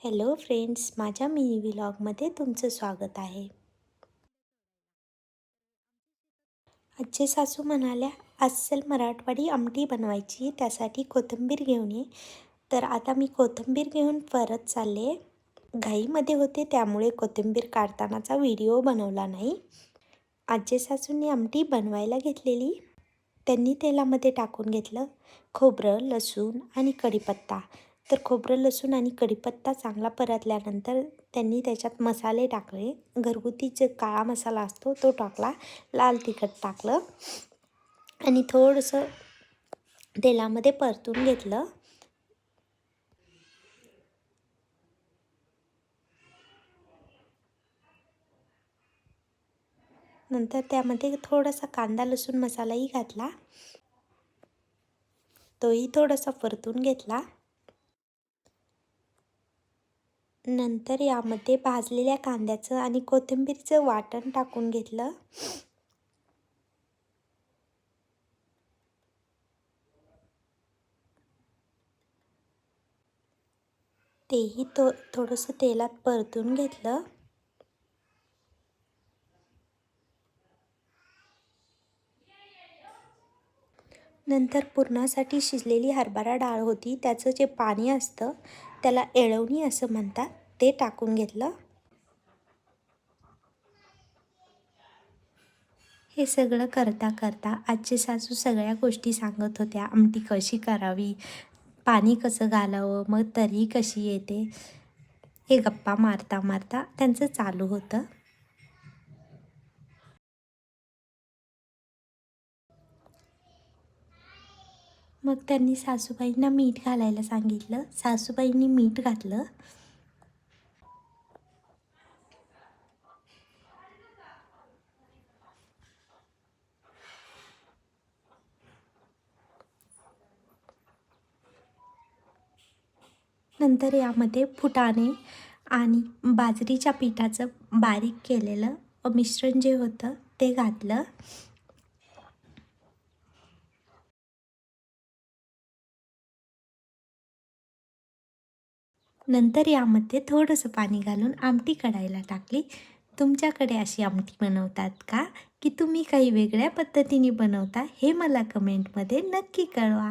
Hello friends, माझ्या mini व्लॉगमध्ये तुमचं स्वागत आहे. आजचे सासू म्हणाल्या, अस्सल मराठवाडी आमटी बनवायची, त्यासाठी कोथिंबीर घेऊन ये. तर आता मी कोथिंबीर घेऊन परत चालले. घाईमध्ये होते त्यामुळे कोथिंबीर काढतानाचा व्हिडिओ बनवला नाही. आजचे सासूंनी आमटी बनवायला घेतलेली. त्यांनी तेलामध्ये टाकून घेतलं खोबरं, लसूण आणि कढीपत्ता. तर खोबरं, लसूण आणि कढीपत्ता चांगला परतल्यानंतर त्यांनी त्याच्यात मसाले टाकले. घरगुती जे काळा मसाला असतो तो टाकला, लाल तिखट टाकलं आणि थोडंसं तेलामध्ये परतून घेतलं. नंतर त्यामध्ये थोडासा कांदा लसूण मसालाही घातला. तोही थोडासा परतून घेतला. नंतर यामध्ये भाजलेल्या कांद्याचं आणि कोथिंबीरचं वाटण टाकून घेतलं. तेही थोडंसं तेलात परतून घेतलं. नंतर पुरणासाठी शिजलेली हरभरा डाळ होती, त्याचं जे पाणी असतं त्याला येळवणी असं म्हणतात, ते टाकून घेतलं. हे सगळं करता करता आजची सासू सगळ्या गोष्टी सांगत होत्या. आमटी कशी करावी, पाणी कसं घालावं, मग तर्री कशी येते, हे गप्पा मारता मारता त्यांचं चालू होतं. मग त्यांनी सासूबाईंना मीठ घालायला सांगितलं. सासूबाईंनी मीठ घातलं. नंतर यामध्ये फुटाणे आणि बाजरीच्या पिठाचं बारीक केलेलं मिश्रण जे होतं ते घातलं. नंतर यामध्ये थोडंसं पाणी घालून आमटी कढायला टाकली. तुमच्याकडे अशी आमटी बनवतात का? की तुम्ही काही वेगळ्या पद्धतीने बनवता? हे मला कमेंटमध्ये नक्की कळवा.